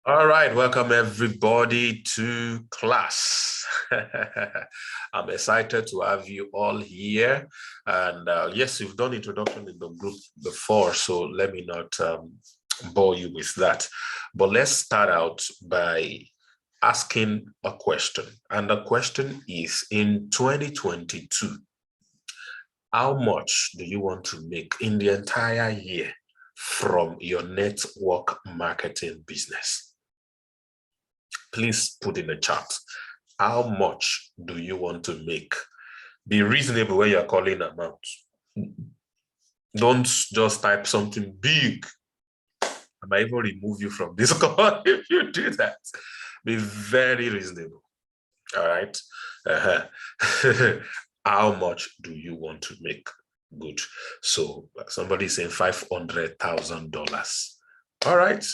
All right, welcome everybody to class. I'm excited to have you all here. And yes, you've done introduction in the group before, so let me not bore you with that. But let's start out by asking a question. And the question is, in 2022, how much do you want to make in the entire year from your network marketing business? Please put in the chat. How much do you want to make? Be reasonable when you're calling amount. Don't just type something big. I might even remove you from this call if you do that. Be very reasonable. All right. How much do you want to make? Good. So somebody's saying $500,000. All right.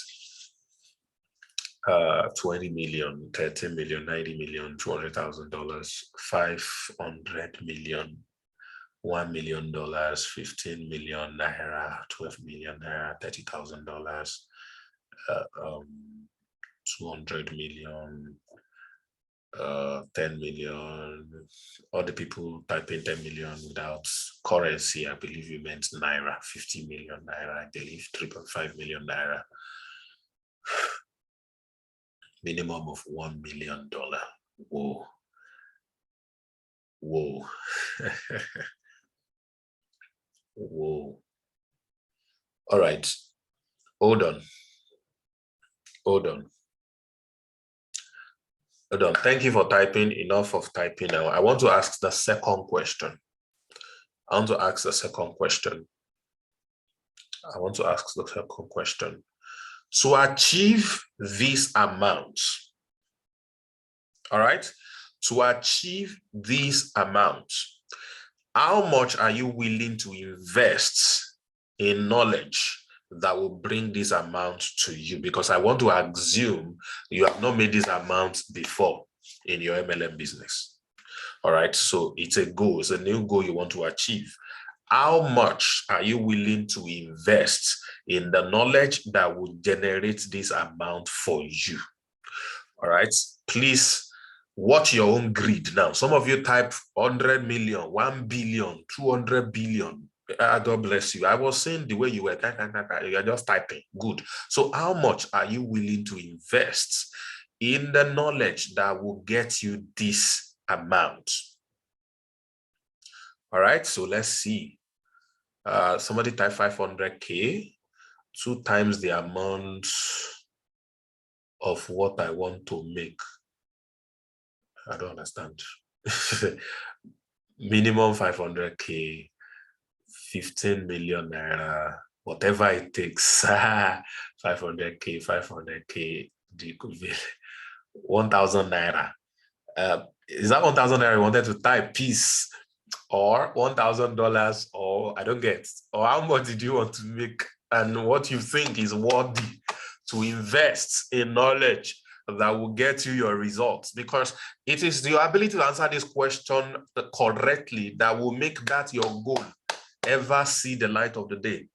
20 million, 30 million, 90 million, $200,000, 500 million, $1 million, 15 million naira, 12 million naira, $30,000, 200 million, 10 million. All the people typing 10 million without currency, I believe you meant naira, 50 million naira, I believe 3.5 million naira. Minimum of $1 million. Whoa. Whoa. Whoa. All right. Hold on. Hold on. Hold on. Thank you for typing. Enough of typing now. I want to ask the second question. I want to ask the second question. To achieve this amount, all right? To achieve this amount, how much are you willing to invest in knowledge that will bring this amount to you? Because I want to assume you have not made this amount before in your MLM business. All right, so it's a goal, it's a new goal you want to achieve. How much are you willing to invest in the knowledge that will generate this amount for you? All right, please watch your own greed now. Some of you type 100 million, 1 billion, 200 billion. God bless you. I was saying the way you were, you're just typing. Good. So how much are you willing to invest in the knowledge that will get you this amount? All right, so let's see. Somebody type 500K, 2 times the amount of what I want to make. I don't understand. Minimum 500K, 15 million naira, whatever it takes. 500K, 500K, 1,000 naira. Is that 1,000 naira you wanted to type, peace, or $1,000, or I don't get, or how much did you want to make, and what you think is worthy to invest in knowledge that will get you your results? Because it is your ability to answer this question correctly that will make that your goal ever see the light of the day.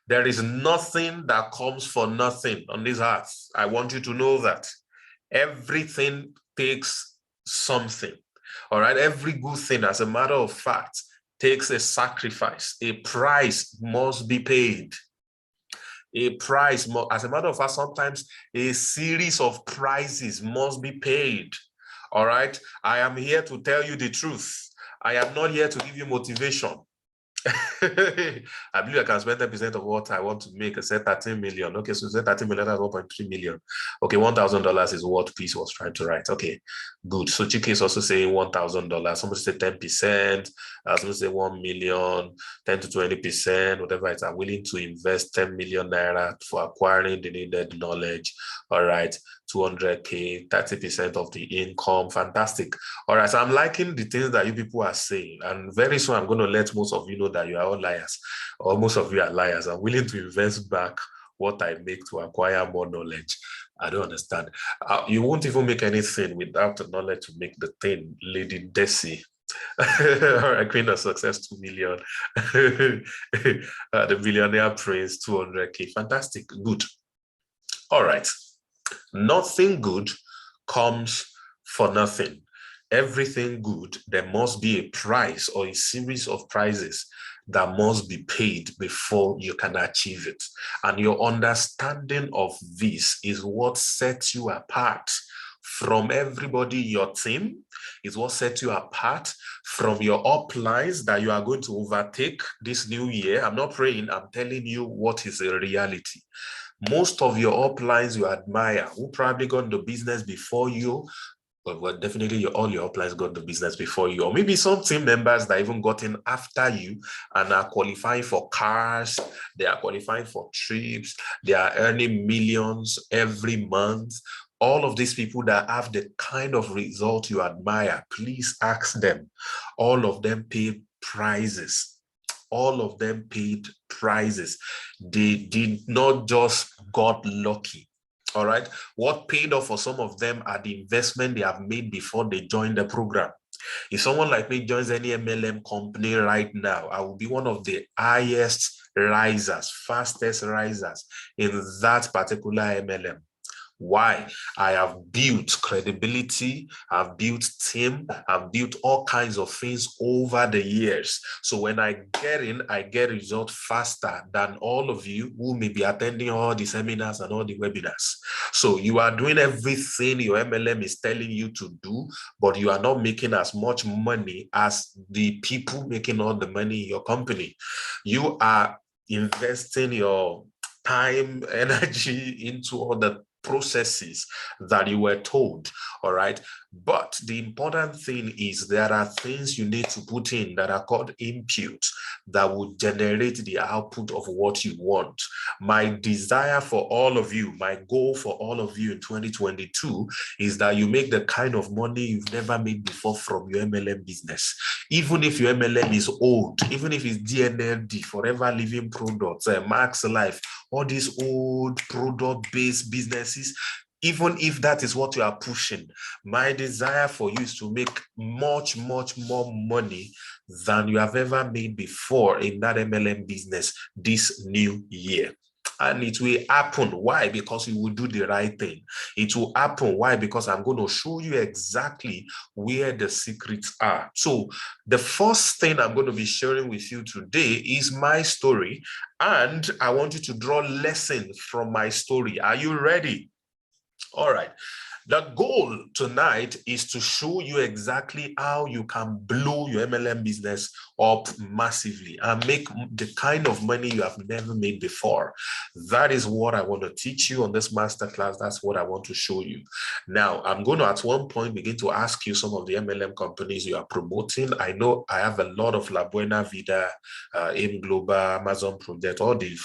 There is nothing that comes for nothing on this earth. I want you to know that. Everything takes something. All right, every good thing, as a matter of fact, takes a sacrifice. A price must be paid. A price, as a matter of fact, sometimes a series of prices must be paid. All right, I am here to tell you the truth. I am not here to give you motivation. I believe I can spend 10% of what I want to make. I said 13 million. Okay, so say 13 million, that's 1.3 million. Okay, $1,000 is what Peace was trying to write. Okay, good. So Chike is also saying $1,000. Somebody say 10%. Somebody say 1 million, 10 to 20%, whatever it is. I'm willing to invest 10 million naira for acquiring the needed knowledge. All right, 200K, 30% of the income. Fantastic. All right, so I'm liking the things that you people are saying, and very soon I'm going to let most of you know that you are all liars, or most of you are liars. I'm willing to invest back what I make to acquire more knowledge. I don't understand. You won't even make anything without the knowledge to make the thing. Lady Desi. All right, Queen of Success, 2 million. The Billionaire Prince, 200K. Fantastic. Good. All right. Nothing good comes for nothing. Everything good, there must be a price or a series of prices that must be paid before you can achieve it. And your understanding of this is what sets you apart from everybody in your team, is what sets you apart from your uplines that you are going to overtake this new year. I'm not praying, I'm telling you what is a reality. Most of your uplines you admire, who probably got into business before you, well, definitely all your uplines got the business before you, or maybe some team members that even got in after you and are qualifying for cars, they are qualifying for trips, they are earning millions every month. All of these people that have the kind of result you admire, please ask them. All of them pay prizes. All of them paid prizes. They did not just got lucky. All right. What paid off for some of them are the investment they have made before they joined the program. If someone like me joins any MLM company right now, I will be one of the highest risers, fastest risers in that particular MLM. Why? I have built credibility, I've built team, I've built all kinds of things over the years. So when I get in, I get results faster than all of you who may be attending all the seminars and all the webinars. So you are doing everything your MLM is telling you to do, but you are not making as much money as the people making all the money in your company. You are investing your time, energy into all the processes that you were told, all right? But the important thing is there are things you need to put in that are called inputs that will generate the output of what you want. My desire for all of you, my goal for all of you in 2022 is that you make the kind of money you've never made before from your MLM business. Even if your MLM is old, even if it's DNLD, Forever Living Products, Max Life, all these old product-based businesses, even if that is what you are pushing, my desire for you is to make much, much more money than you have ever made before in that MLM business this new year. And it will happen. Why? Because you will do the right thing. It will happen. Why? Because I'm going to show you exactly where the secrets are. So the first thing I'm going to be sharing with you today is my story. And I want you to draw lessons from my story. Are you ready? All right. The goal tonight is to show you exactly how you can blow your MLM business up massively and make the kind of money you have never made before. That is what I want to teach you on this masterclass. That's what I want to show you. Now, I'm going to at one point begin to ask you some of the MLM companies you are promoting. I know I have a lot of La Buena Vida, Aim Global, Amazon Project, all the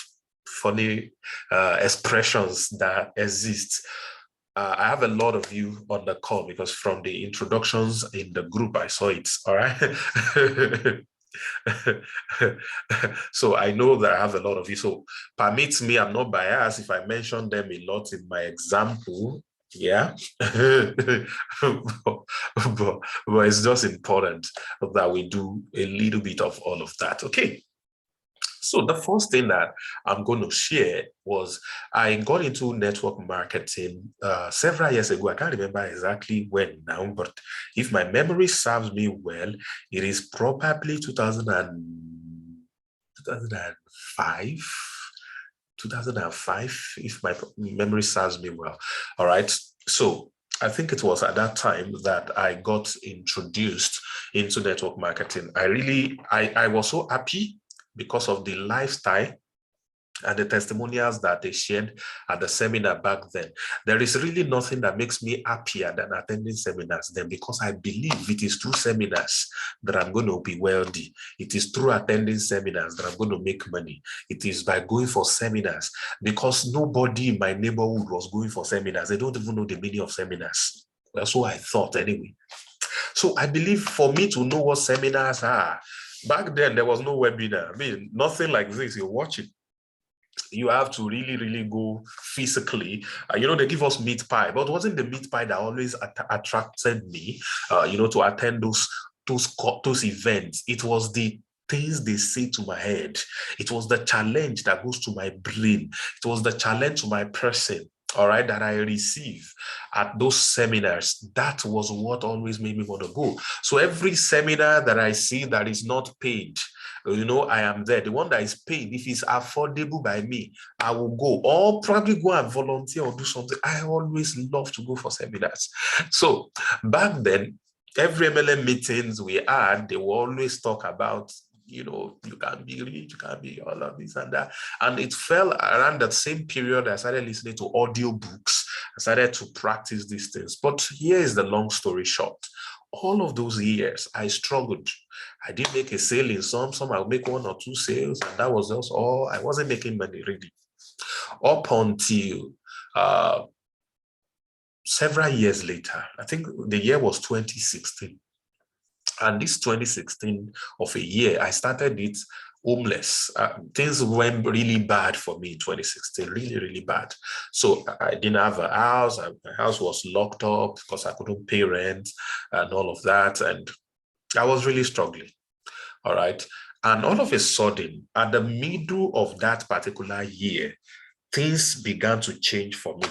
funny expressions that exist. I have a lot of you on the call because from the introductions in the group, I saw it. All right. So I know that I have a lot of you. So permit me, I'm not biased if I mention them a lot in my example. Yeah. but it's just important that we do a little bit of all of that. Okay. So the first thing that I'm going to share was I got into network marketing several years ago. I can't remember exactly when now, but if my memory serves me well, it is probably 2005, 2005, if my memory serves me well. All right. So I think it was at that time that I got introduced into network marketing. I was so happy because of the lifestyle and the testimonials that they shared at the seminar back then. There is really nothing that makes me happier than attending seminars then, because I believe it is through seminars that I'm going to be wealthy. It is through attending seminars that I'm going to make money. It is by going for seminars, because nobody in my neighborhood was going for seminars. They don't even know the meaning of seminars. That's what I thought anyway. So I believe for me to know what seminars are, back then there was no webinar. I mean, nothing like this. You watch it. You have to really, really go physically. They give us meat pie, but it wasn't the meat pie that always attracted me, to attend those events. It was the things they say to my head. It was the challenge that goes to my brain. It was the challenge to my person. all right, that I receive at those seminars, that was what always made me want to go. So every seminar that I see that is not paid, I am there. The one that is paid, if it's affordable by me, I will go, or probably go and volunteer or do something. I always love to go for seminars. So back then, every MLM meetings we had, they will always talk about, you can be rich, you can be all of this and that. And it fell around that same period I started listening to audiobooks. I started to practice these things. But here is the long story short. All of those years, I struggled. I did make a sale in some I'll make 1 or 2 sales, and that was just all. I wasn't making money really. Up until several years later, I think the year was 2016. And this 2016 of a year, I started it homeless. Things went really bad for me in 2016, really, really bad. So I didn't have a house. My house was locked up because I couldn't pay rent and all of that. And I was really struggling. All right. And all of a sudden, at the middle of that particular year, things began to change for me.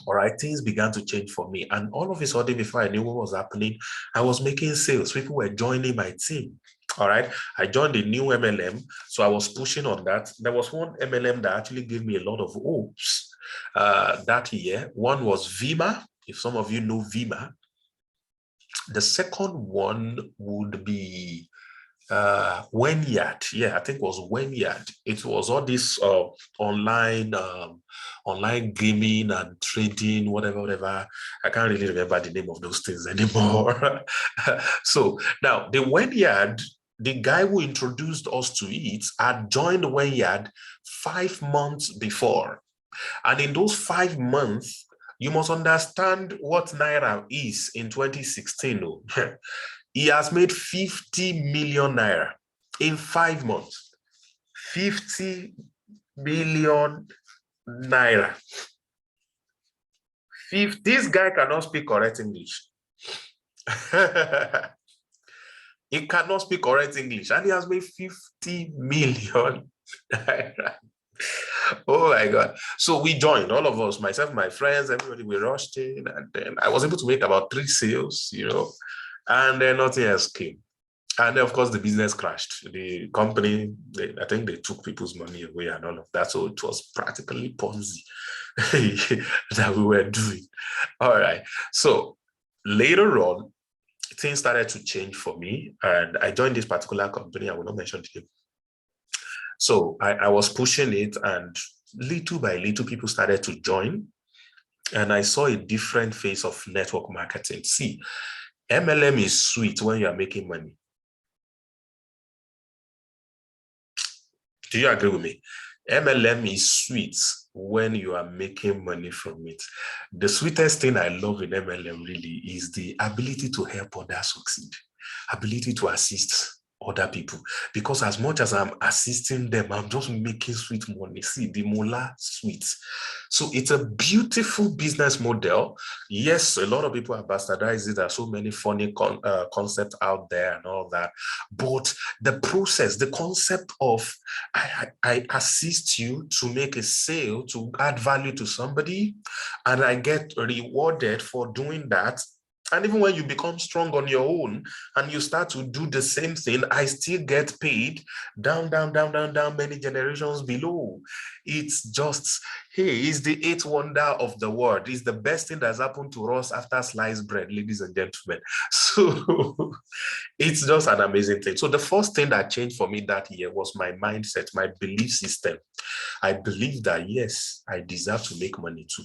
All right, things began to change for me. And all of a sudden, before I knew what was happening, I was making sales. People were joining my team. All right, I joined a new MLM, so I was pushing on that. There was one MLM that actually gave me a lot of hopes that year. One was Vima, if some of you know Vima. The second one would be Wynyard. Yeah, I think it was Wynyard. It was all this online gaming and trading, whatever. I can't really remember the name of those things anymore. So now the Wynyard, the guy who introduced us to it had joined Wynyard 5 months before. And in those 5 months, you must understand what Naira is in 2016. He has made 50 million Naira in 5 months. 50 million Naira. This guy cannot speak correct English. He cannot speak correct English, and he has made 50 million Naira. Oh my God. So we joined, all of us, myself, my friends, everybody, we rushed in, and then I was able to make about 3 sales, and then nothing else came. And then, of course, the business crashed. The company, I think they took people's money away and all of that. So it was practically Ponzi that we were doing. All right. So later on, things started to change for me. And I joined this particular company. I will not mention the name. So I was pushing it, and little by little, people started to join. And I saw a different face of network marketing. See, MLM is sweet when you are making money. Do you agree with me? MLM is sweet when you are making money from it. The sweetest thing I love in MLM really is the ability to help others succeed, ability to assist other people, because as much as I'm assisting them, I'm just making sweet money. See, the mola sweet. So it's a beautiful business model. Yes, a lot of people have bastardized it. There are so many funny concepts out there and all that, but the process, the concept of I assist you to make a sale, to add value to somebody, and I get rewarded for doing that. And even when you become strong on your own and you start to do the same thing, I still get paid down, many generations below. It's just, hey, it's the 8th wonder of the world. It's the best thing that's happened to us after sliced bread, ladies and gentlemen. So it's just an amazing thing. So the first thing that changed for me that year was my mindset, my belief system. I believe that, yes, I deserve to make money too.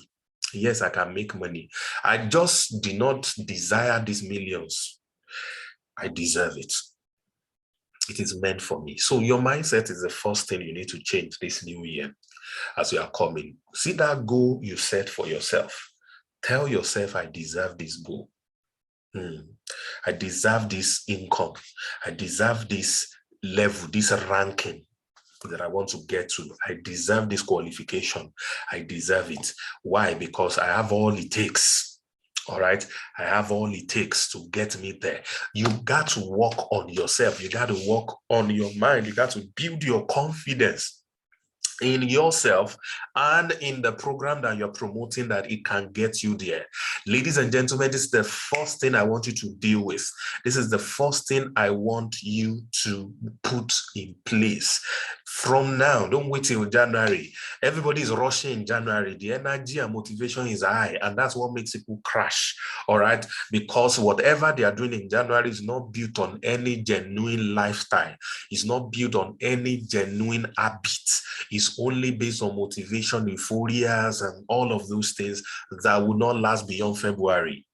Yes, I can make money. I just do not desire these millions. I deserve it. It is meant for me. So your mindset is the first thing you need to change this new year as you are coming. See that goal you set for yourself. Tell yourself, I deserve this goal. I deserve this income. I deserve this level, this ranking that I want to get to. I deserve this qualification. I deserve it. Why? Because I have all it takes. All right. I have all it takes to get me there. You got to work on yourself. You got to work on your mind. You got to build your confidence. in yourself and in the program that you're promoting, that it can get you there. Ladies and gentlemen, this is the first thing I want you to deal with. This is the first thing I want you to put in place. From now, don't wait till January. Everybody is rushing in January. The energy and motivation is high, and that's what makes people crash, all right? Because whatever they are doing in January is not built on any genuine lifestyle. It's not built on any genuine habits. It's only based on motivation, euphorias, and all of those things that will not last beyond February.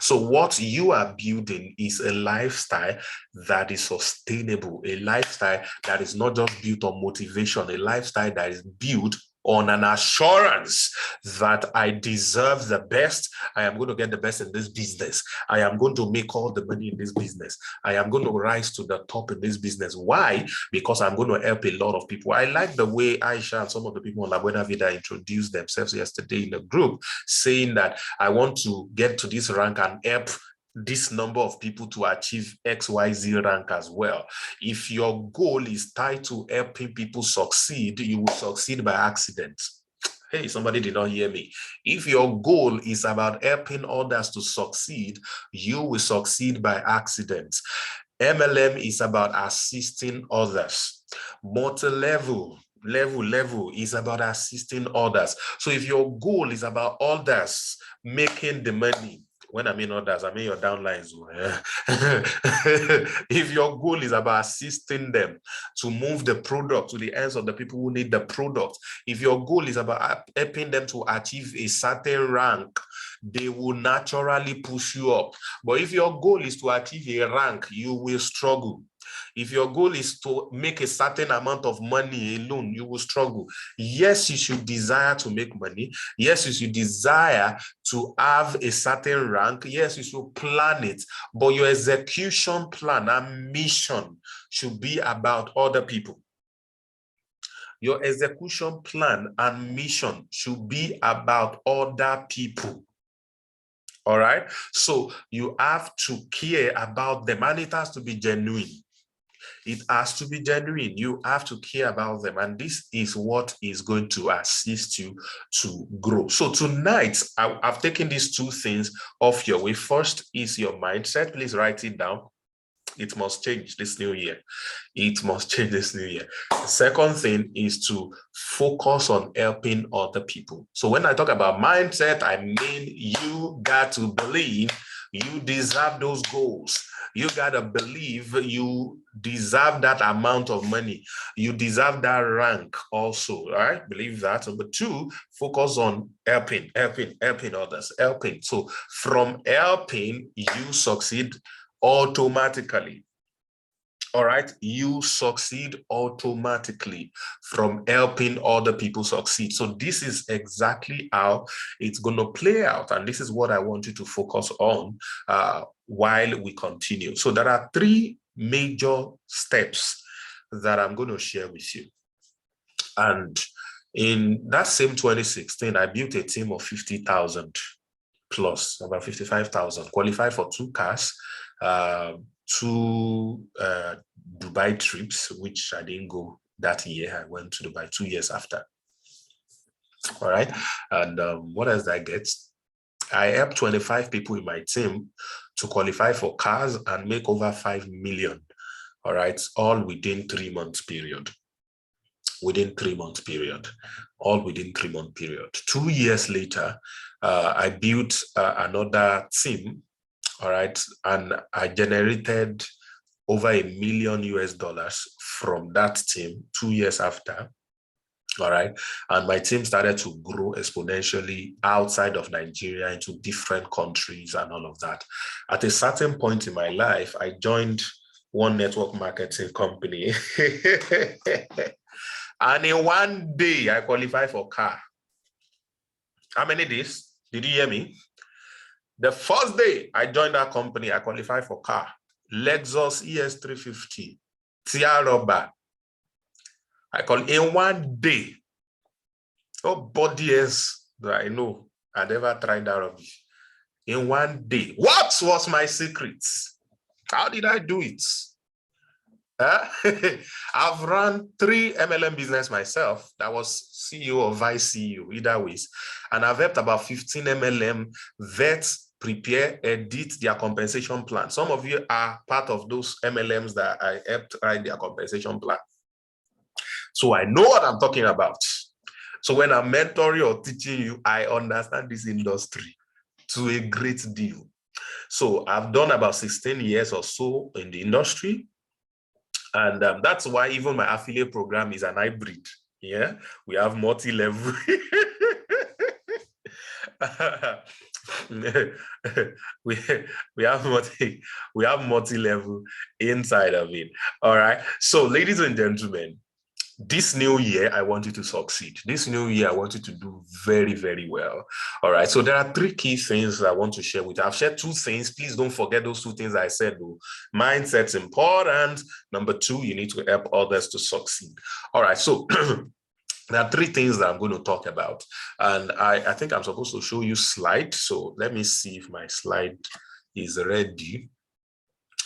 So what you are building is a lifestyle that is sustainable, a lifestyle that is not just built on motivation, a lifestyle that is built on an assurance that I deserve the best. I am going to get the best in this business. I am going to make all the money in this business. I am going to rise to the top in this business. Why? Because I'm going to help a lot of people. I like the way Aisha and some of the people on La Buena Vida introduced themselves yesterday in the group, saying that I want to get to this rank and help this number of people to achieve XYZ rank as well. If your goal is tied to helping people succeed, you will succeed by accident. Hey, somebody did not hear me. If your goal is about helping others to succeed, you will succeed by accident. MLM is about assisting others. Multi-level is about assisting others. So if your goal is about others making the money, when I mean others, I mean your downlines. If your goal is about assisting them to move the product to the hands of the people who need the product, if your goal is about helping them to achieve a certain rank, they will naturally push you up. But if your goal is to achieve a rank, you will struggle. If your goal is to make a certain amount of money alone, you will struggle. Yes, you should desire to make money. Yes, you should desire to have a certain rank. Yes, you should plan it. But your execution plan and mission should be about other people. Your execution plan and mission should be about other people. All right? So you have to care about them, and it has to be genuine. It has to be genuine. You have to care about them. And this is what is going to assist you to grow. So tonight, I've taken these two things off your way. First is your mindset. Please write it down. It must change this new year. It must change this new year. The second thing is to focus on helping other people. So when I talk about mindset, I mean you got to believe you deserve those goals. You got to believe you deserve that amount of money. You deserve that rank also, right? Believe that. Number two, focus on helping others, helping. So from helping, you succeed automatically. All right, you succeed automatically from helping other people succeed. So this is exactly how it's going to play out. And this is what I want you to focus on while we continue. So there are three major steps that I'm going to share with you. And in that same 2016, I built a team of 50,000 plus, about 55,000, qualified for 2 cars, 2 Dubai trips, which I didn't go that year. I went to Dubai 2 years after. All right. And what else did I get? I helped 25 people in my team to qualify for cars and make over 5 million. All right. All within 3 months period. Within 3 months period. All within 3 month period. 2 years later, I built another team. All right. And I generated over $1 million from that team 2 years after. All right. And my team started to grow exponentially outside of Nigeria into different countries and all of that. At a certain point in my life, I joined one network marketing company. And in one day, I qualified for car. How many days? Did you hear me? The first day I joined that company, I qualified for car. Lexus ES350, Tiaroba. I call in one day. Nobody else that I know had ever tried that rubbish. In one day. What was my secret? How did I do it? I've run 3 MLM business myself. That was CEO or vice CEO, either ways. And I've helped about 15 MLM vets prepare, edit their compensation plan. Some of you are part of those MLMs that I helped write their compensation plan. So I know what I'm talking about. So when I'm mentoring or teaching you, I understand this industry to a great deal. So I've done about 16 years or so in the industry. And that's why even my affiliate program is an hybrid. Yeah, we have multi-level. we have multi-level inside of it. All right. So, ladies and gentlemen, this new year, I want you to succeed. This new year, I want you to do very, very well. All right. So there are 3 key things I want to share with you. I've shared 2 things. Please don't forget those 2 things I said, though. Mindset's important. Number 2, you need to help others to succeed. All right. So there are 3 things that I'm going to talk about. And I think I'm supposed to show you slide. So let me see if my slide is ready.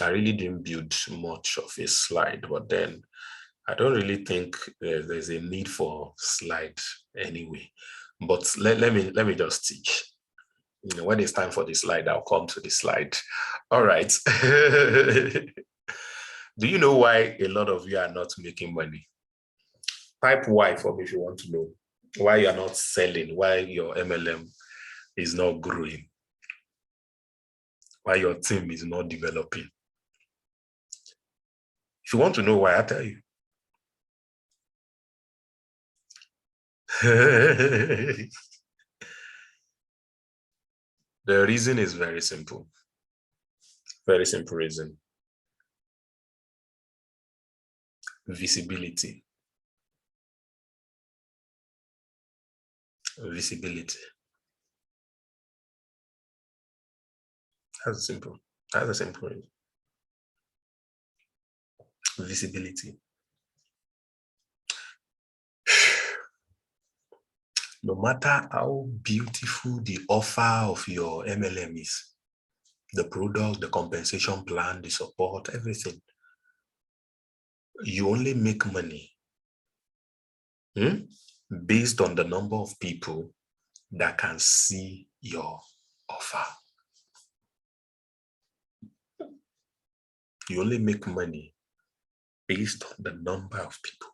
I really didn't build much of a slide, but then I don't really think there's a need for slide anyway. But let me just teach. You know, when it's time for the slide, I'll come to the slide. All right. Do you know why a lot of you are not making money? Type Y for me if you want to know why you're not selling, why your MLM is not growing, why your team is not developing. If you want to know why, I'll tell you. The reason is very simple. Very simple reason. Visibility. Visibility. That's simple. That's a simple reason. Visibility. No matter how beautiful the offer of your MLM is, the product, the compensation plan, the support, everything, you only make money based on the number of people that can see your offer. You only make money based on the number of people.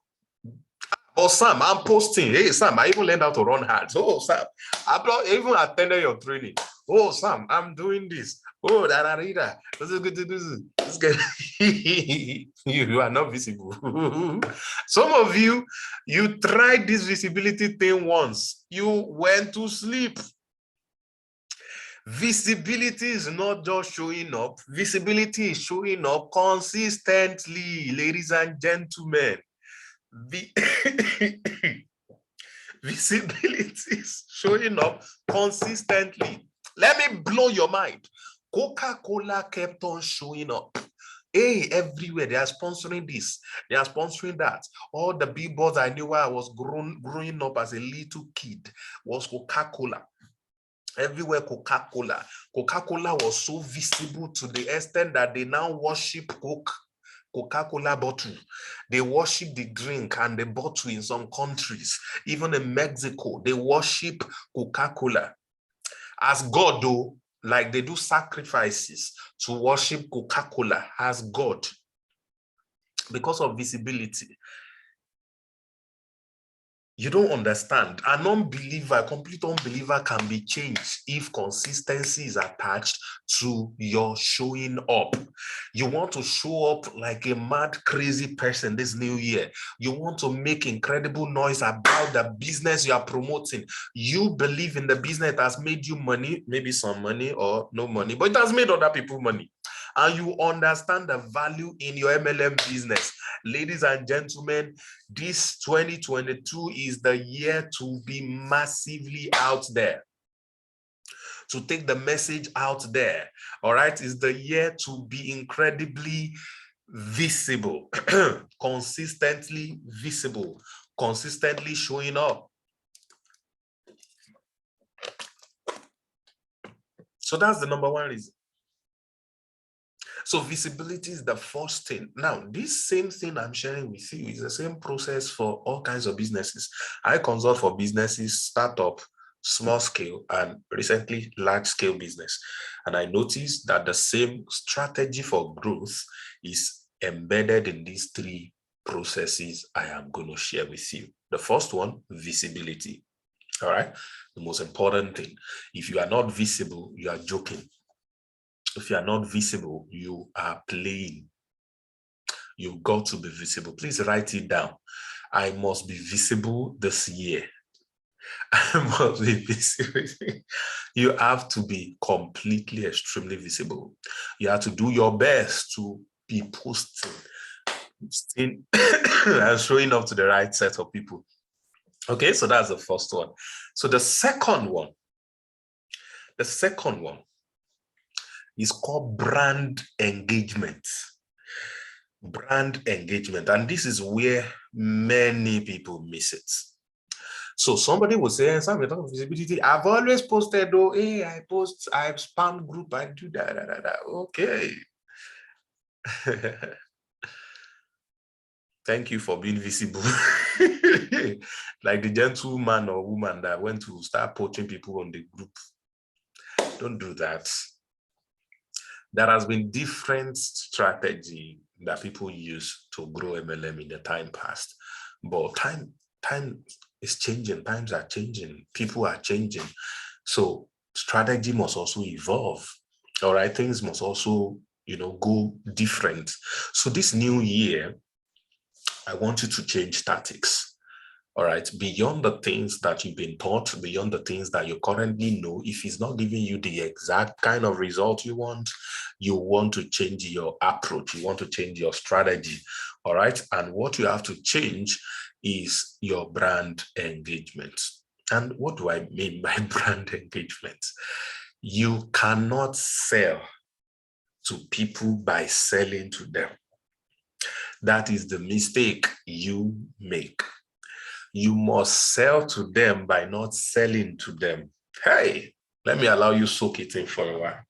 Oh, Sam, I'm posting. Hey, Sam, I even learned how to run hard. Oh, Sam, I even attended your training. Oh, Sam, I'm doing this. Oh, that. This is good to do. This is good. You are not visible. Some of you tried this visibility thing once. You went to sleep. Visibility is not just showing up. Visibility is showing up consistently, ladies and gentlemen. Visibility is showing up consistently. Let me blow your mind. Coca-Cola kept on showing up. Hey, everywhere they are sponsoring this, they are sponsoring that. All the billboards I knew while I was growing up as a little kid was Coca-Cola. Everywhere Coca-Cola. Coca-Cola was so visible to the extent that they now worship Coca-Cola bottle. They worship the drink and the bottle in some countries. Even in Mexico, they worship Coca-Cola as God, though. Like they do sacrifices to worship Coca-Cola as God because of visibility. You don't understand. An unbeliever, a complete unbeliever can be changed if consistency is attached to your showing up. You want to show up like a mad, crazy person this new year. You want to make incredible noise about the business you are promoting. You believe in the business that has made you money, maybe some money or no money, but it has made other people money. And you understand the value in your MLM business. Ladies and gentlemen, this 2022 is the year to be massively out there, to take the message out there. All right, it's the year to be incredibly visible, consistently visible, consistently showing up. So that's the number 1 reason. So visibility is the first thing. Now, this same thing I'm sharing with you is the same process for all kinds of businesses. I consult for businesses, startup, small scale, and recently large scale business. And I noticed that the same strategy for growth is embedded in these three processes I am going to share with you. The first one, visibility. All right. The most important thing. If you are not visible, you are joking. If you are not visible, you are playing. You've got to be visible. Please write it down. I must be visible this year. I must be visible. You have to be completely, extremely visible. You have to do your best to be posting and showing up to the right set of people. Okay, so that's the first one. So the second one is called brand engagement. Brand engagement. And this is where many people miss it. So somebody will say, some visibility, I've always posted, though, hey, I spam group, I do that. Okay. Thank you for being visible. Like the gentleman or woman that went to start poaching people on the group. Don't do that. There has been different strategy that people use to grow MLM in the time past, but time is changing. Times are changing. People are changing. So strategy must also evolve. All right, things must also, go different. So this new year, I want you to change tactics. All right, beyond the things that you've been taught, beyond the things that you currently know, if it's not giving you the exact kind of result you want to change your approach, you want to change your strategy. All right, and what you have to change is your brand engagement. And what do I mean by brand engagement? You cannot sell to people by selling to them. That is the mistake you make. You must sell to them by not selling to them. Hey, let me allow you soak it in for a while.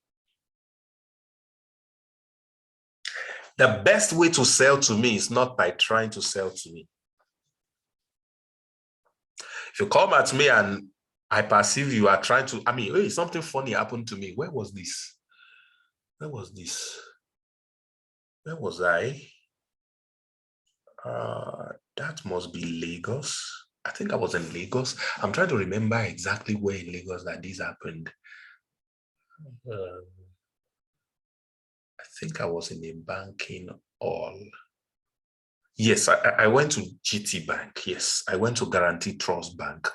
The best way to sell to me is not by trying to sell to me. If you come at me and I perceive you are trying to, hey, something funny happened to me. Where was this? Where was this? Where was I? That must be Lagos. I think I was in Lagos. I'm trying to remember exactly where in Lagos that this happened. I think I was in a banking hall. Yes, I went to GT Bank. Yes, I went to Guaranteed Trust Bank.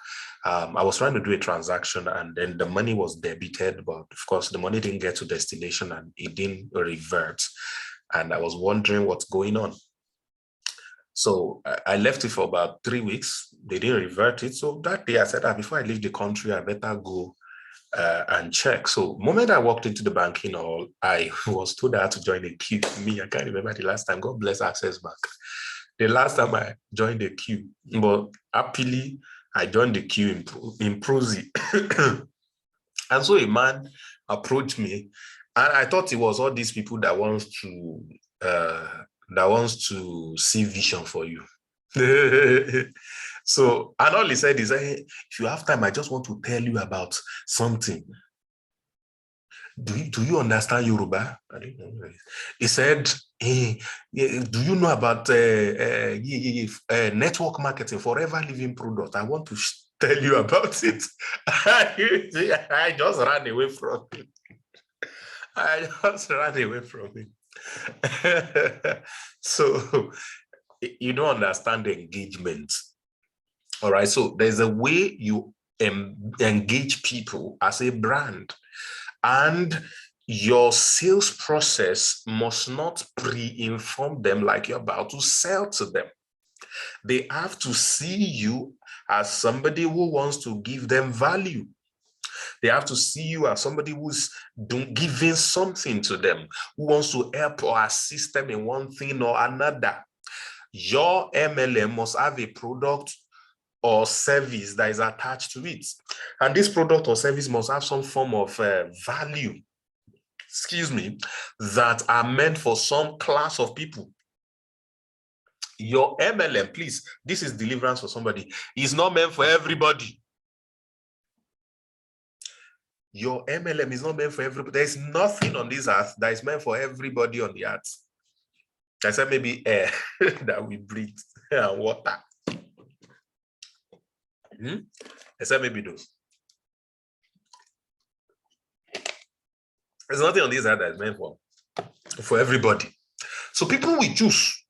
I was trying to do a transaction and then the money was debited, but of course the money didn't get to destination and it didn't revert. And I was wondering what's going on. So I left it for about 3 weeks. They didn't revert it. So that day I said, before I leave the country, I better go and check. So the moment I walked into the banking hall, I was told I had to join a queue. I can't remember the last time. God bless Access Bank. The last time I joined the queue, but happily I joined the queue in Prozy. And so a man approached me, and I thought it was all these people that wants to see vision for you. So, and all he said is, hey, if you have time, I just want to tell you about something. Do you understand Yoruba? I didn't know. He said, hey, do you know about network marketing, forever living product? I want to tell you about it. I just ran away from him. So you don't understand the engagement. All right. So there's a way you engage people as a brand, and your sales process must not pre-inform them like you're about to sell to them. They have to see you as somebody who wants to give them value. They have to see you as somebody who's giving something to them, who wants to help or assist them in one thing or another. Your MLM must have a product or service that is attached to it. And this product or service must have some form of value. excuse me, that are meant for some class of people. Your MLM, please, this is deliverance for somebody. It's not meant for everybody. Your MLM is not meant for everybody. There's nothing on this earth that is meant for everybody on the earth. I said maybe air that we breathe and water. I said maybe those. There's nothing on this earth that is meant for everybody. So people will choose.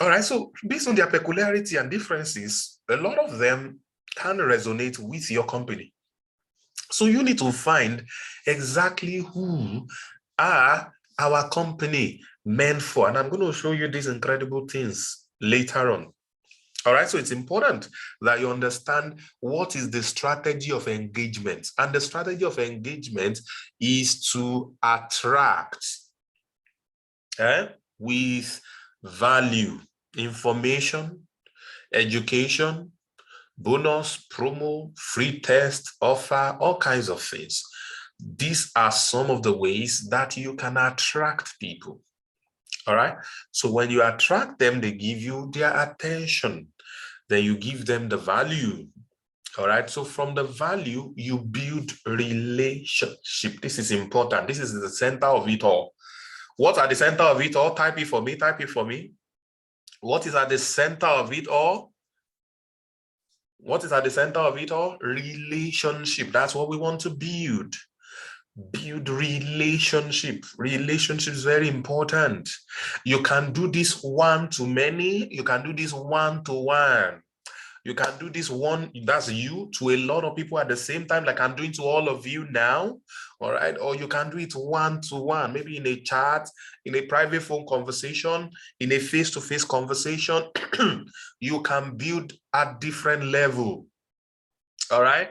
All right, so based on their peculiarity and differences, a lot of them can resonate with your company. So you need to find exactly who are our company meant for. And I'm going to show you these incredible things later on. All right, so it's important that you understand what is the strategy of engagement. And the strategy of engagement is to attract with value, information, education, bonus, promo, free test, offer, all kinds of things. These are some of the ways that you can attract people. All right. So when you attract them, they give you their attention. Then you give them the value. All right. So from the value, you build relationship. This is important. This is the center of it all. What are the center of it all? Type it for me. Type it for me. What is at the center of it all? What is at the center of it all? Relationship. That's what we want to build. Build relationship. Relationship is very important. You can do this one-to-many. You can do this one-to-one. You can do this one, that's you, to a lot of people at the same time, like I'm doing to all of you now. All right. Or you can do it one-to-one, maybe in a chat, in a private phone conversation, in a face-to-face conversation. You can build at different level. All right.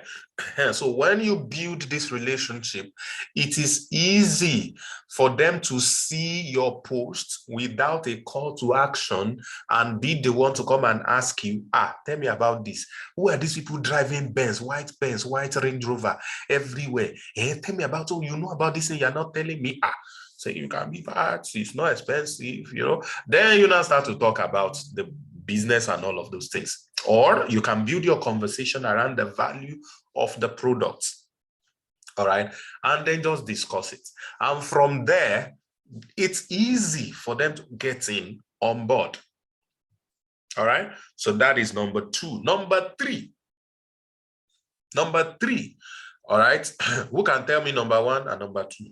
So when you build this relationship, it is easy for them to see your post without a call to action and be the one to come and ask you, tell me about this. Who are these people driving Benz, white Range Rover everywhere? Tell me about, you know about this and you're not telling me. So you can be bad, it's not expensive, Then you now start to talk about the business and all of those things. Or you can build your conversation around the value of the products. All right. And then just discuss it. And from there, it's easy for them to get in on board. All right. So that is number 2. Number three. All right. Who can tell me number 1 and number 2?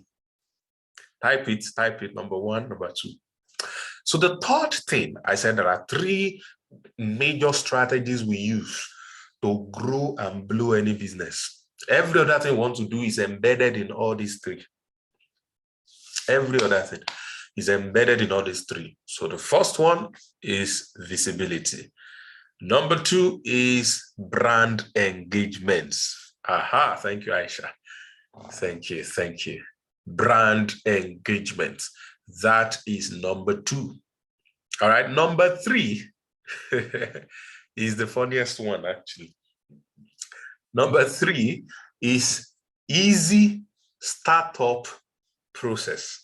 Type it. Number 1, number 2. So the third thing, I said there are 3 major strategies we use to grow and blow any business. Every other thing we want to do is embedded in all these 3. Every other thing is embedded in all these 3. So the first one is visibility. Number 2 is brand engagements. Thank you, Aisha. Thank you. Brand engagement. That is number 2. All right, number 3 is the funniest one, actually. Number 3 is easy startup process.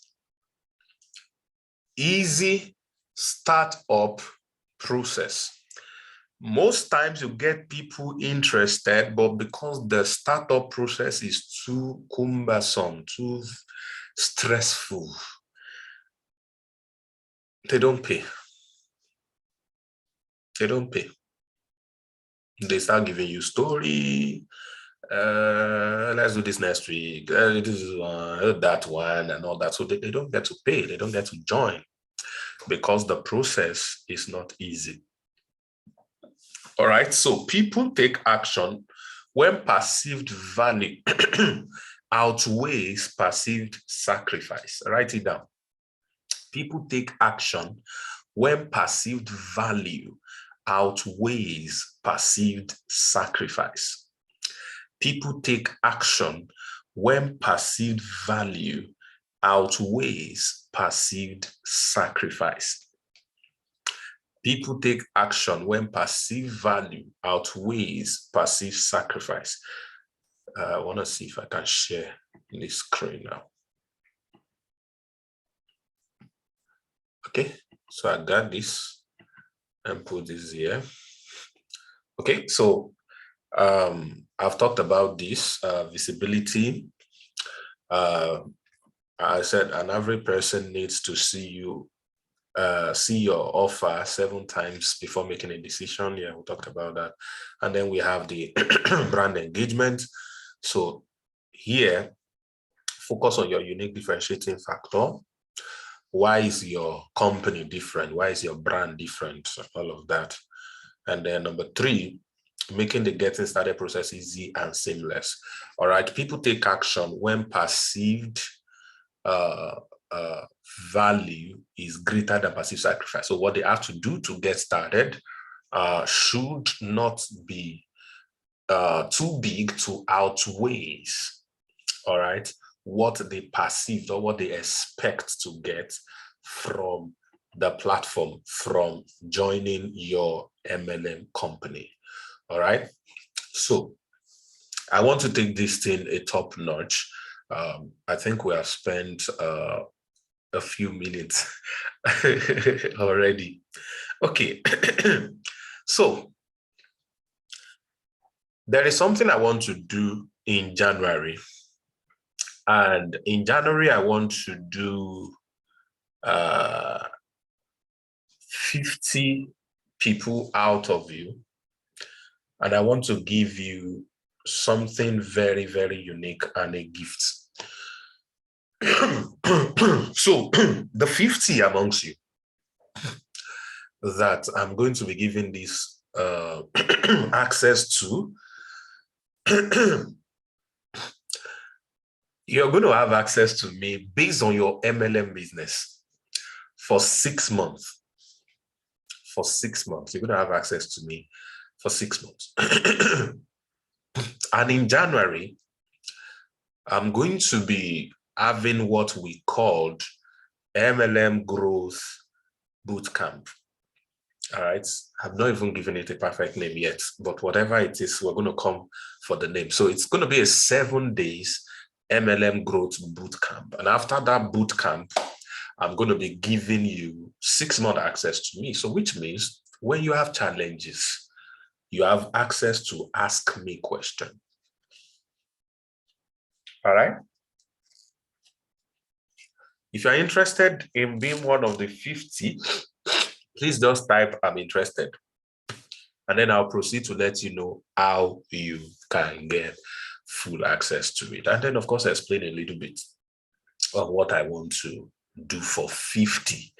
Easy startup process. Most times you get people interested, but because the startup process is too cumbersome, too stressful, they don't pay. They start giving you story. Let's do this next week. This is that one and all that. So they don't get to pay. They don't get to join because the process is not easy. All right. So people take action when perceived value outweighs perceived sacrifice. Write it down. People take action when perceived value outweighs perceived sacrifice. People take action when perceived value outweighs perceived sacrifice. People take action when perceived value outweighs perceived sacrifice. I want to see if I can share this screen now. Okay, so I got this and put this here. Okay, so I've talked about this visibility. I said an average person needs to see your offer 7 times before making a decision. Yeah, we'll talk about that. And then we have the brand engagement. So here, focus on your unique differentiating factor. Why is your company different? Why is your brand different? All of that. And then number 3, making the getting started process easy and seamless. All right, people take action when perceived value is greater than perceived sacrifice. So what they have to do to get started should not be too big to outweigh, all right, what they perceived or what they expect to get from the platform, from joining your MLM company. All right. So I want to take this thing a top notch. I think we have spent a few minutes already. Okay. So there is something I want to do in January. And in January, I want to do 50 people out of you. And I want to give you something very, very unique and a gift. So the 50 amongst you that I'm going to be giving this access to, you're going to have access to me based on your MLM business for 6 months. For 6 months, you're going to have access to me for 6 months. And in January, I'm going to be having what we called Mlm Growth Bootcamp. All right. I've not even given it a perfect name yet, but whatever it is, we're going to come for the name. So it's going to be a 7 days Mlm Growth Bootcamp. And after that bootcamp, I'm going to be giving you 6 month access to me. So which means when you have challenges, you have access to ask me questions. All right. If you're interested in being one of the 50, please just type I'm interested. And then I'll proceed to let you know how you can get full access to it. And then, of course, explain a little bit of what I want to do for 50.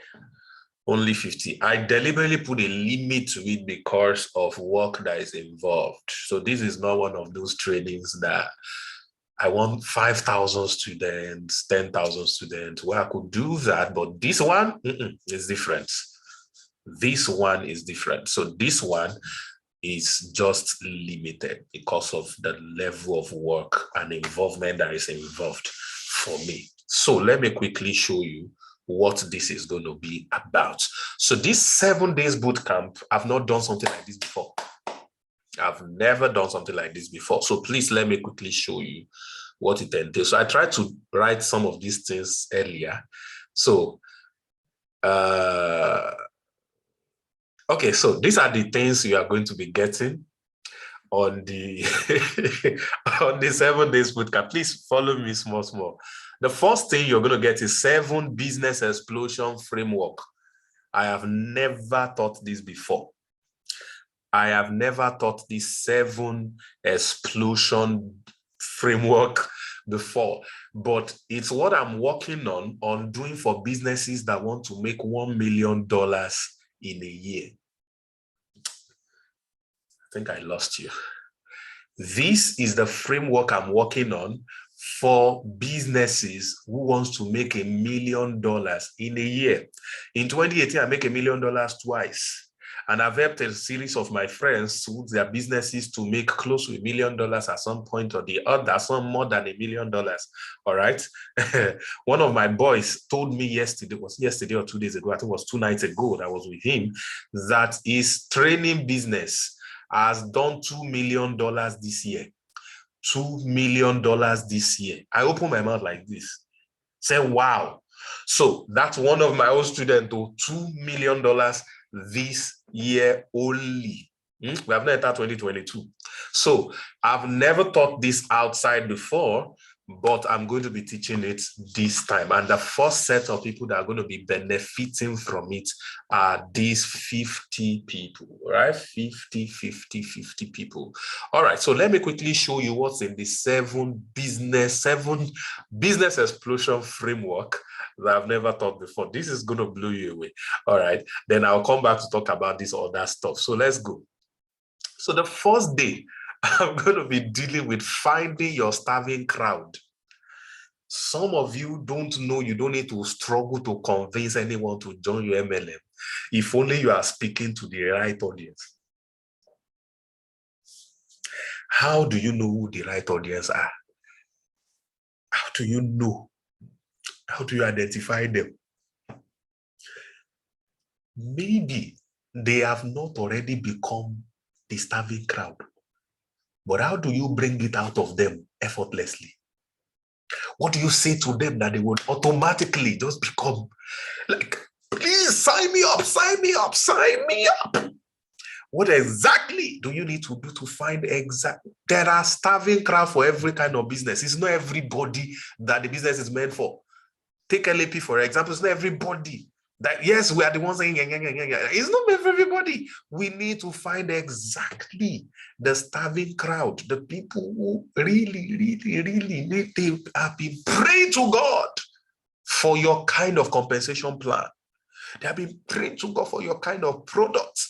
Only 50. I deliberately put a limit to it because of work that is involved. So this is not one of those trainings that I want 5,000 students, 10,000 students, where I could do that. But this one is different. This one is different. So this one is just limited because of the level of work and involvement that is involved for me. So let me quickly show you what this is going to be about. So this 7 days bootcamp, I've not done something like this before. I've never done something like this before. So please let me quickly show you what it entails. So I tried to write some of these things earlier. So, okay, so these are the things you are going to be getting on the on the 7 days bootcamp. Please follow me small. The first thing you're going to get is 7 business explosion framework. I have never taught this before. I have never taught this 7 explosion framework before, but it's what I'm working on doing for businesses that want to make $1 million in a year. I think I lost you. This is the framework I'm working on for businesses who wants to make $1 million in a year. In 2018, I make $1 million twice. And I've helped a series of my friends with their businesses to make close to $1 million at some point or the other, some more than $1 million. All right. One of my boys told me yesterday or 2 days ago, I think it was 2 nights ago that I was with him, that his training business has done $2 million this year. $2 million this year. I opened my mouth like this. Say, wow. So that's one of my own students, $2 million this year only. We have not entered 2022. So I've never taught this outside before, but I'm going to be teaching it this time. And the first set of people that are going to be benefiting from it are these 50 people, right? 50 people. All right, so let me quickly show you what's in the seven business explosion framework that I've never taught before. This is going to blow you away. All right, then I'll come back to talk about this other stuff. So let's go. So the first day, I'm going to be dealing with finding your starving crowd. Some of you don't know you don't need to struggle to convince anyone to join your MLM. If only you are speaking to the right audience. How do you know who the right audience are? How do you know? How do you identify them? Maybe they have not already become the starving crowd. But how do you bring it out of them effortlessly? What do you say to them that they would automatically just become like, please sign me up, sign me up, sign me up? What exactly do you need to do to find exact? There are starving crowd for every kind of business. It's not everybody that the business is meant for. Take LAP, for example. It's not everybody. That, yes, we are the ones saying, it's not meant for everybody. We need to find exactly the starving crowd, the people who really need to have been praying to God for your kind of compensation plan. They have been praying to God for your kind of product.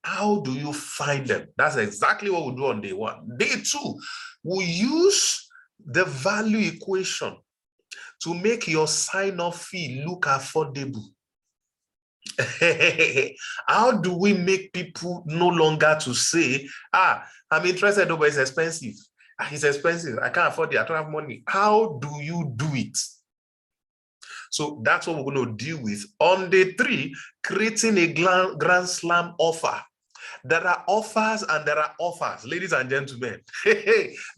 How do you find them? That's exactly what we do on day one. Day two, we use the value equation to make your sign-up fee look affordable. How do we make people no longer to say, I'm interested, but it's expensive. It's expensive. I can't afford it. I don't have money. How do you do it? So that's what we're going to deal with. On day three, creating a grand slam offer. There are offers and there are offers, ladies and gentlemen.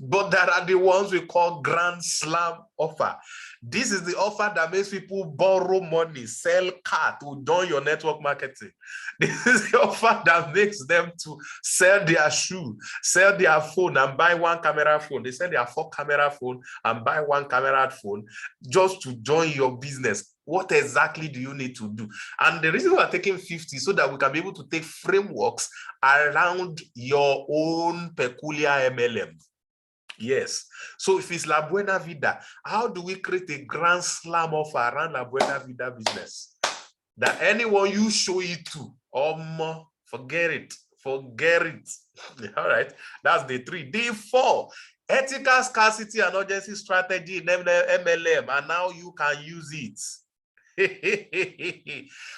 But there are the ones we call grand slam offer. This is the offer that makes people borrow money, sell car to join your network marketing. This is the offer that makes them to sell their shoe, sell their phone and buy one camera phone. They sell their 4-camera phone and buy one camera phone just to join your business. What exactly do you need to do? And the reason we're taking 50 so that we can be able to take frameworks around your own peculiar MLM. Yes. So if it's La Buena Vida, how do we create a grand slam offer around La Buena Vida business? That anyone you show it to, forget it. Forget it. All right. That's day 3. Day 4, ethical scarcity and urgency strategy in MLM. And now you can use it.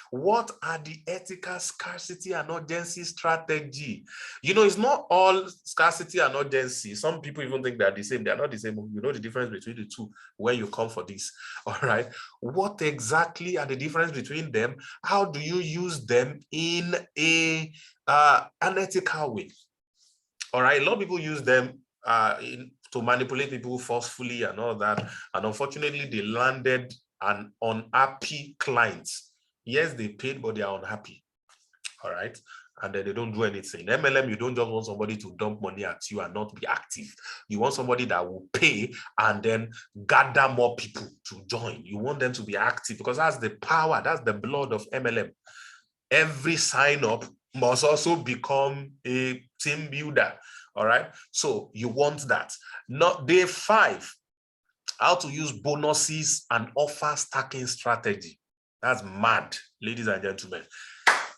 What are the ethical scarcity and urgency strategy? You know, it's not all scarcity and urgency. Some people even think they're the same. They're not the same. You know the difference between the two when you come for this. All right. What exactly are the difference between them? How do you use them in a unethical way? All right. A lot of people use them to manipulate people forcefully and all that. And unfortunately, they landed an unhappy clients. Yes, they paid, but they are unhappy. All right. And then they don't do anything. In MLM, you don't just want somebody to dump money at you and not be active. You want somebody that will pay and then gather more people to join. You want them to be active because that's the power, that's the blood of MLM. Every sign up must also become a team builder. All right. So you want that. Not day 5. How to use bonuses and offer stacking strategy. That's mad, ladies and gentlemen.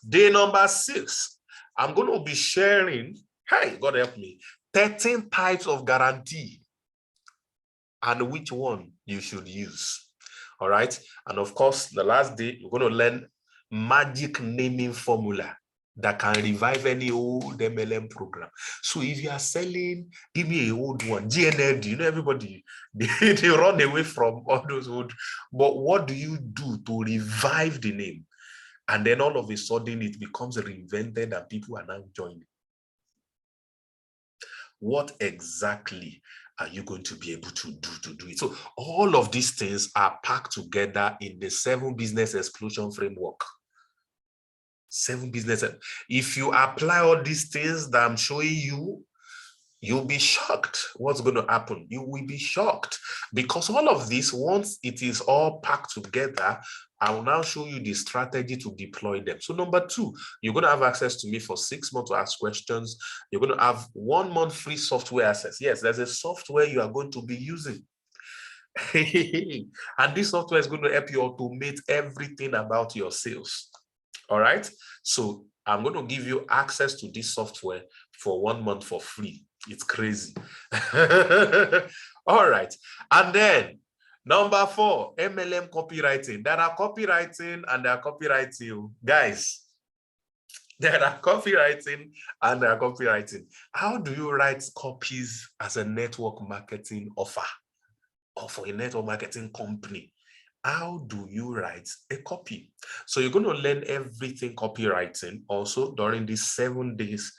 Day number 6, I'm going to be sharing, hey, God help me, 13 types of guarantee and which one you should use. All right. And of course, the last day, you're going to learn magic naming formula that can revive any old MLM program. So if you are selling, give me a old one, GNLD, you know, everybody, they run away from all those old, but what do you do to revive the name? And then all of a sudden it becomes reinvented and people are now joining. What exactly are you going to be able to do it? So all of these things are packed together in the 7 business explosion framework. 7 business. If you apply all these things that I'm showing you, you'll be shocked what's going to happen. You will be shocked, because all of this, once it is all packed together, I will now show you the strategy to deploy them. So number 2, you're going to have access to me for 6 months to ask questions. You're going to have 1 month free software access. Yes, there's a software you are going to be using. And this software is going to help you automate everything about your sales. All right. So I'm going to give you access to this software for 1 month for free. It's crazy. All right. And then number 4, MLM copywriting. There are copywriting and there are copywriting. Guys, there are copywriting and there are copywriting. How do you write copies as a network marketing offer or for a network marketing company? How do you write a copy? So you're going to learn everything copywriting also during this 7 days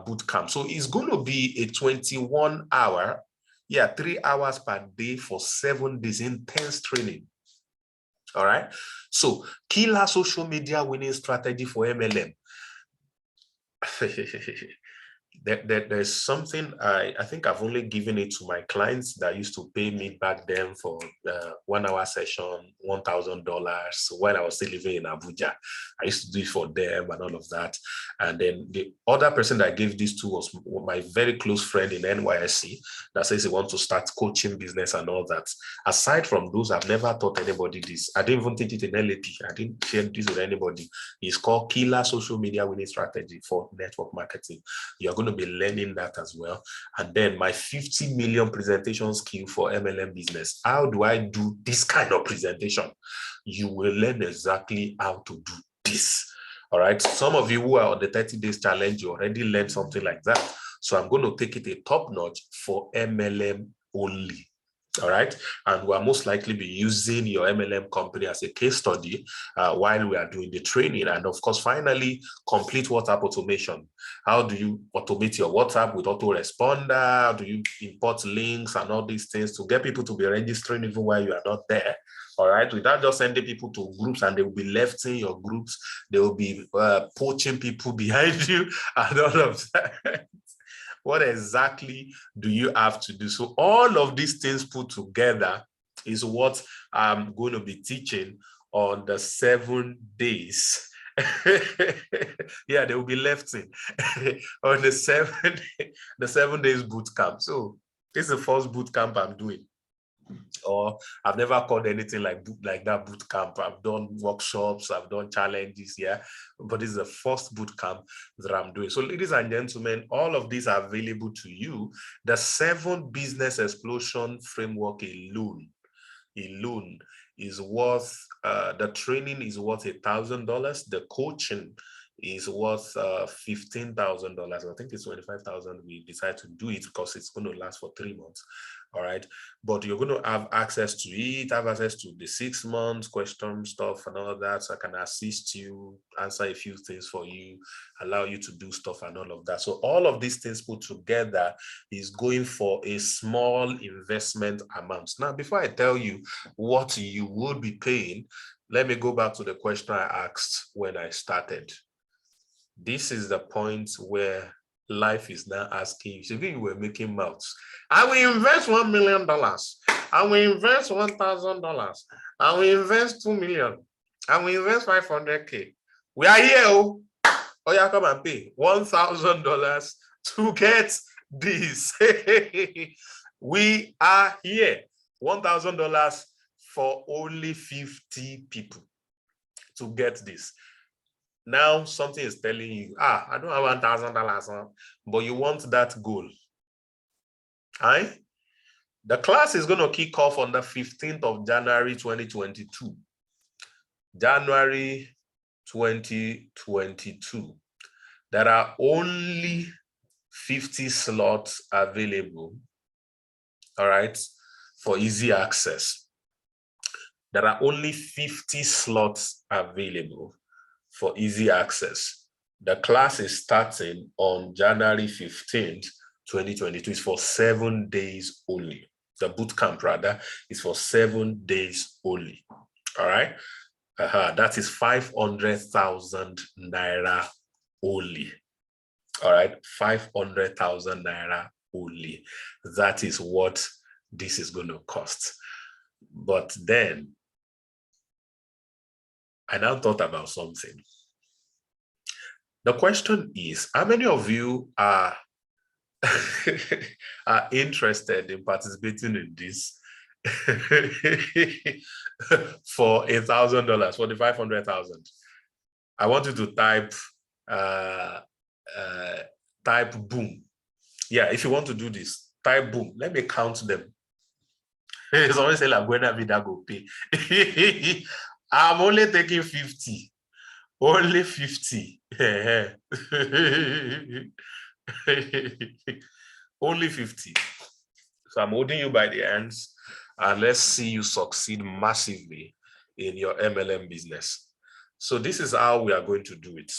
boot camp. So it's going to be a 21-hour, 3 hours per day for 7 days intense training. All right. So killer social media winning strategy for MLM. There's something I think I've only given it to my clients that used to pay me back then for 1 hour session, $1,000 when I was still living in Abuja. I used to do it for them and all of that. And then the other person that I gave this to was my very close friend in NYSC that says he wants to start coaching business and all that. Aside from those, I've never taught anybody this. I didn't even teach it in LAP. I didn't share this with anybody. It's called Killer Social Media Winning Strategy for Network Marketing. You're going to be learning that as well. And then my 50 million presentation skill for MLM business. How do I do this kind of presentation? You will learn exactly how to do this. All right. Some of you who are on the 30 days challenge, you already learned something like that. So I'm going to take it a top notch for MLM only. All right. And we'll most likely be using your MLM company as a case study while we are doing the training. And of course, finally, complete WhatsApp automation. How do you automate your WhatsApp with autoresponder? How do you import links and all these things to get people to be registering even while you are not there? All right, without just sending people to groups and they will be left in your groups. They will be poaching people behind you and all of that. What exactly do you have to do? So all of these things put together is what I'm going to be teaching on the 7 days. They will be left in on the 7 days boot camp. So this is the first boot camp I'm doing. Or I've never called anything like that boot camp. I've done workshops, I've done challenges, but this is the first boot camp that I'm doing. So ladies and gentlemen, all of these are available to you. The 7 business explosion framework alone is worth, the training is worth $1,000. The coaching is worth $15,000. I think it's $25,000. We decided to do it because it's going to last for 3 months. All right, but you're going to have access to it, have access to the 6 months question stuff and all of that. So I can assist you, answer a few things for you, allow you to do stuff and all of that. So all of these things put together is going for a small investment amount. Now, before I tell you what you would be paying, let me go back to the question I asked when I started. This is the point where life is now asking you. You were making mouths. I will invest $1 million. I will invest $1,000. I will invest $2 million. I will invest $500K. We are here. Oh, yeah, come and pay $1,000 to get this. We are here. $1,000 for only 50 people to get this. Now something is telling you, I don't have $1,000, but you want that goal. Right? The class is going to kick off on the 15th of January, 2022. January 2022. There are only 50 slots available, all right, for easy access. There are only 50 slots available for easy access. The class is starting on January 15th 2022 is for 7 days only. The bootcamp, rather, is for 7 days only. All right. That is 500,000 naira only. All right. 500,000 naira only. That is what this is going to cost. But then I now thought about something. The question is, how many of you are are interested in participating in this for $1,000, for the 500,000? I want you to type boom. Yeah, if you want to do this, type boom. Let me count them. It's always say like when Vida go pay. I'm only taking 50. Only 50. Only 50. So I'm holding you by the hands, and let's see you succeed massively in your MLM business. So this is how we are going to do it.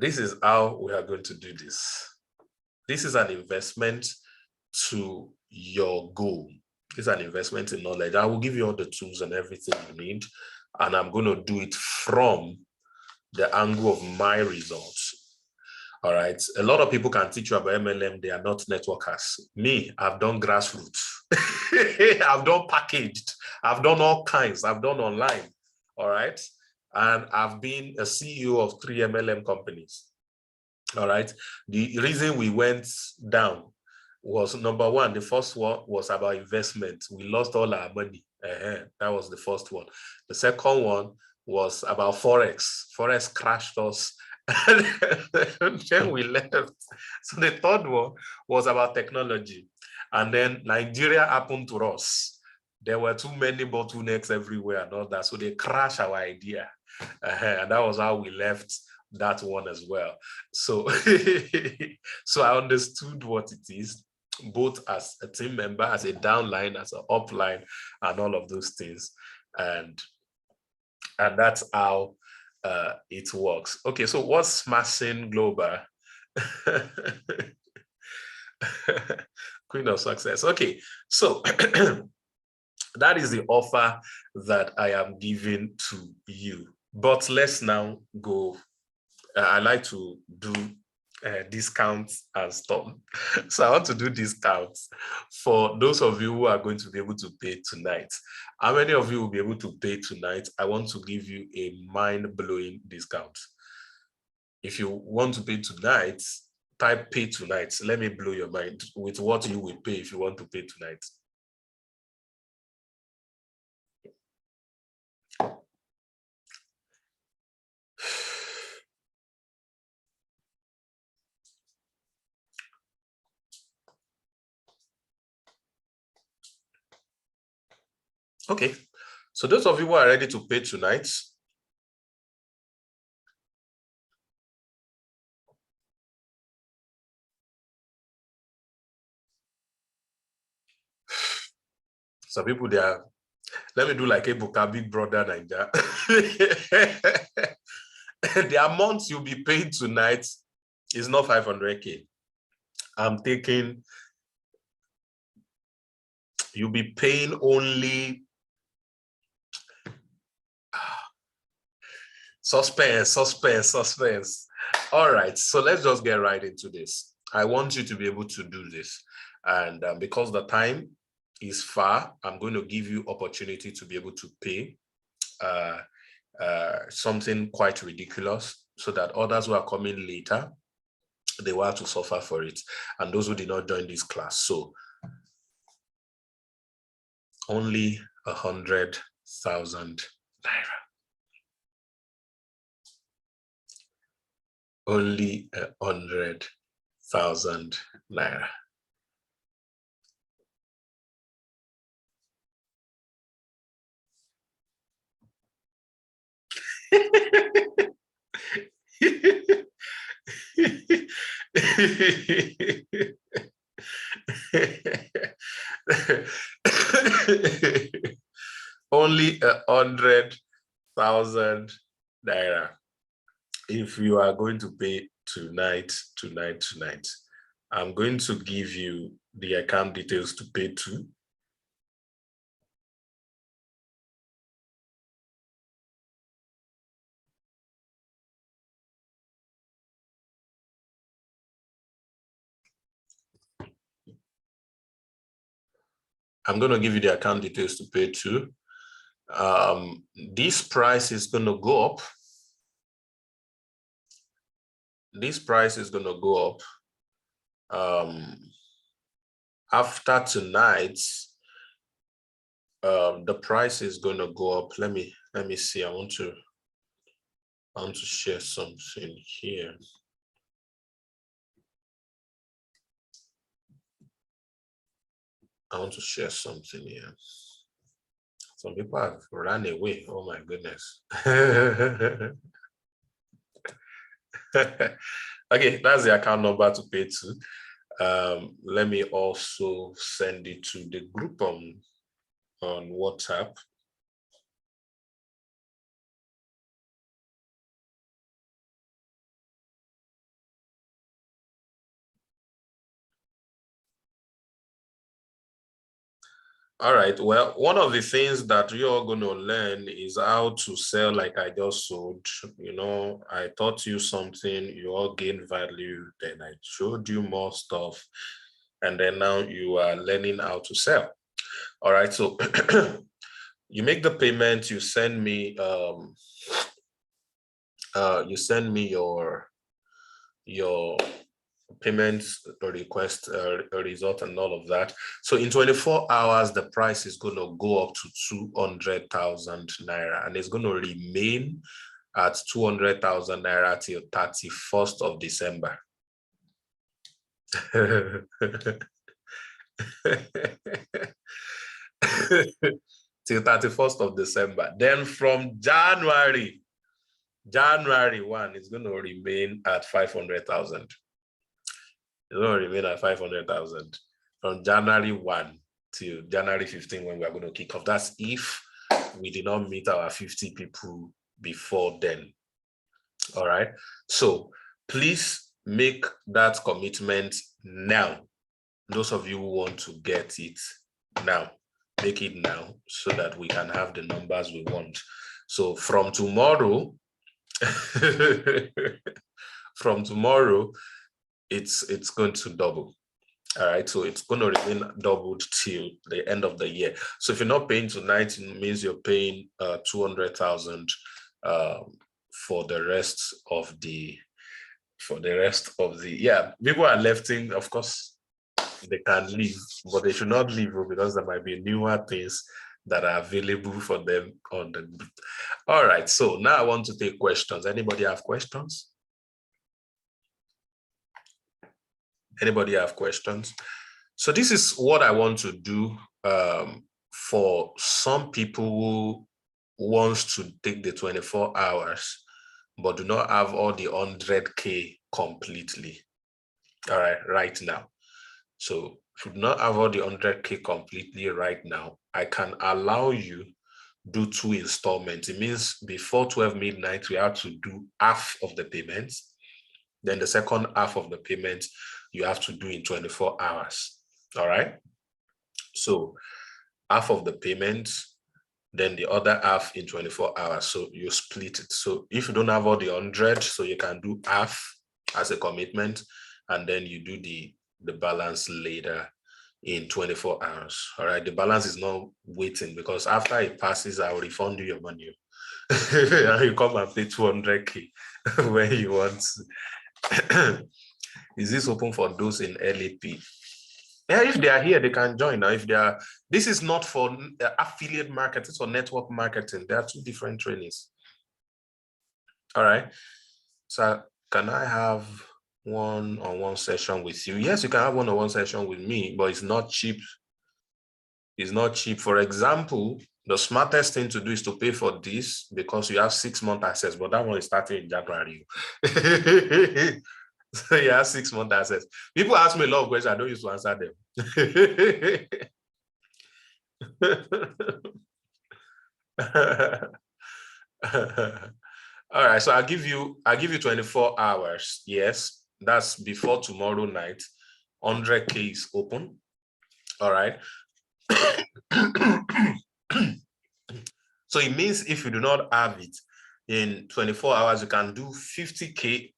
This is how we are going to do this. This is an investment to your goal. This is an investment in knowledge. I will give you all the tools and everything you need, and I'm going to do it from the angle of my results. All right. A lot of people can teach you about MLM. They are not networkers. Me, I've done grassroots. I've done packaged. I've done all kinds. I've done online. All right. And I've been a CEO of 3 MLM companies. All right. The reason we went down was, number one, the first one was about investment. We lost all our money. That was the first one. The second one was about Forex. Forex crashed us. And then we left. So the third one was about technology. And then Nigeria happened to us. There were too many bottlenecks everywhere and all that. So they crashed our idea. And that was how we left that one as well. So, so I understood what it is, both as a team member, as a downline, as an upline, and all of those things. And that's how it works. Okay, so what's smashing global? Queen of success. Okay, so that is the offer that I am giving to you. But let's now go. I like to do discounts and stuff. So I want to do discounts for those of you who are going to be able to pay tonight. How many of you will be able to pay tonight? I want to give you a mind-blowing discount. If you want to pay tonight, type pay tonight. Let me blow your mind with what you will pay if you want to pay tonight. Okay, so those of you who are ready to pay tonight, some people, they are, let me do like Ebuka, Big Brother Niger. The amount you'll be paying tonight is not 500K. I'm taking, you'll be paying only, suspense. All right, so let's just get right into this. I want you to be able to do this. And because the time is far, I'm going to give you opportunity to be able to pay something quite ridiculous so that others who are coming later, they will have to suffer for it. And those who did not join this class. So only 100,000 naira. Only 100,000 naira. Only 100,000 naira if you are going to pay tonight. I'm going to give you the account details to pay to. I'm going to give you the account details to pay to. This price is going to go up. This price is going to go up. After tonight, the price is going to go up. Let me see. I want to share something here. I want to share something here. Some people have run away. Oh my goodness. Okay, that's the account number to pay to. Let me also send it to the group on WhatsApp. All right, well, one of the things that you're going to learn is how to sell like I just sold. You know, I taught you something, you all gained value, then I showed you more stuff, and then now you are learning how to sell. All right, so you make the payment, you send me your payment request, result, and all of that. So in 24 hours, the price is going to go up to 200,000 naira, and it's going to remain at 200,000 naira till 31st of December. Till 31st of December. Then from January 1, it's going to remain at 500,000. It's going to remain at 500,000 from January 1 till January 15 when we are going to kick off. That's if we did not meet our 50 people before then. All right. So please make that commitment now. Those of you who want to get it now, make it now so that we can have the numbers we want. So from tomorrow, it's going to double. All right, so it's going to remain doubled till the end of the year. So if you're not paying tonight, it means you're paying 200,000 for the rest of the yeah. People are lefting, of course, they can leave, but they should not leave because there might be newer things that are available for them on the group. All right, so now I want to take questions. Anybody have questions? Anybody have questions? So this is what I want to do for some people who wants to take the 24 hours, but do not have all the 100K completely. All right, right now. So if you do not have all the 100K completely right now, I can allow you do 2 installments. It means before 12 midnight, we have to do half of the payments. Then the second half of the payment, you have to do in 24 hours. All right. So half of the payment, then the other half in 24 hours. So you split it. So if you don't have all the 100, so you can do half as a commitment, and then you do the balance later in 24 hours. All right. The balance is not waiting, because after it passes, I will refund you your money. And you come and pay 200K when you want. Is this open for those in LAP? Yeah, if they are here, they can join. Now, if they are, this is not for affiliate marketing, it's for network marketing. There are 2 different trainings. All right. So can I have one-on-one session with you? Yes, you can have one-on-one session with me, but it's not cheap. It's not cheap. For example, the smartest thing to do is to pay for this, because you have 6-month access, but that one is starting in January. So you have 6-month access. People ask me a lot of questions. I don't used to answer them. All right, so I'll give you 24 hours. Yes, that's before tomorrow night. 100K is open. All right. So it means if you do not have it in 24 hours, you can do 50K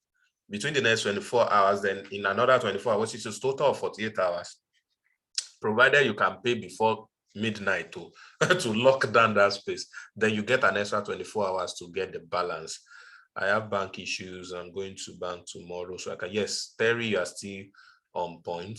between the next 24 hours. Then in another 24 hours, it's a total of 48 hours. Provided you can pay before midnight to lock down that space, then you get an extra 24 hours to get the balance. I have bank issues. I'm going to bank tomorrow, so I can. Yes, Terry, you are still on point.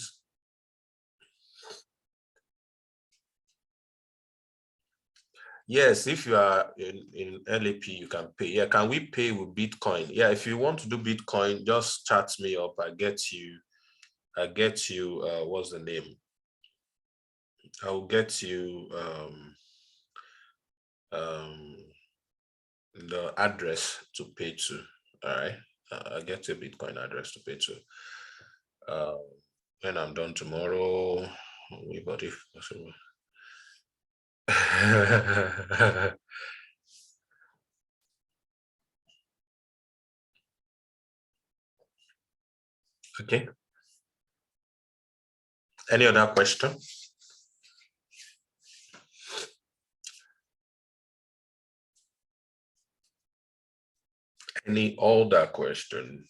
Yes, if you are in LAP, you can pay. Yeah, can we pay with Bitcoin? Yeah, if you want to do Bitcoin, just chat me up. I get you. What's the name? I'll get you the address to pay to. All right, I'll get you a Bitcoin address to pay to. When I'm done tomorrow, everybody. Okay. Any other question? Any older question?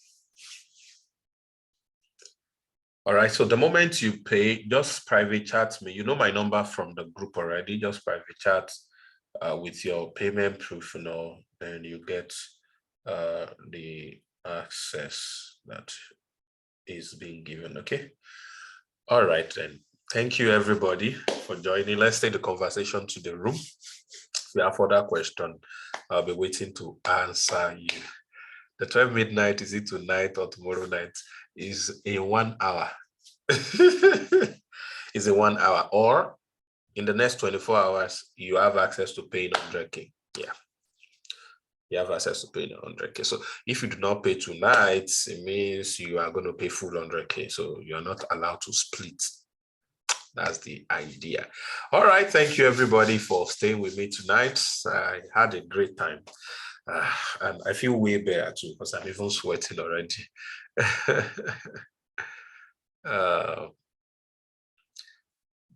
All right, so the moment you pay, just private chat me. You know my number from the group already. Just private chat with your payment proof, and you get the access that is being given. Okay. All right, then. Thank you, everybody, for joining. Let's take the conversation to the room. If you have further questions, I'll be waiting to answer you. The 12 midnight, is it tonight or tomorrow night? Is in 1 hour. Is in 1 hour. Or in the next 24 hours, you have access to paying 100K. Yeah. You have access to paying 100K. So if you do not pay tonight, it means you are going to pay full 100K. So you're not allowed to split. That's the idea. All right. Thank you, everybody, for staying with me tonight. I had a great time. And I feel way better too because I'm even sweating already.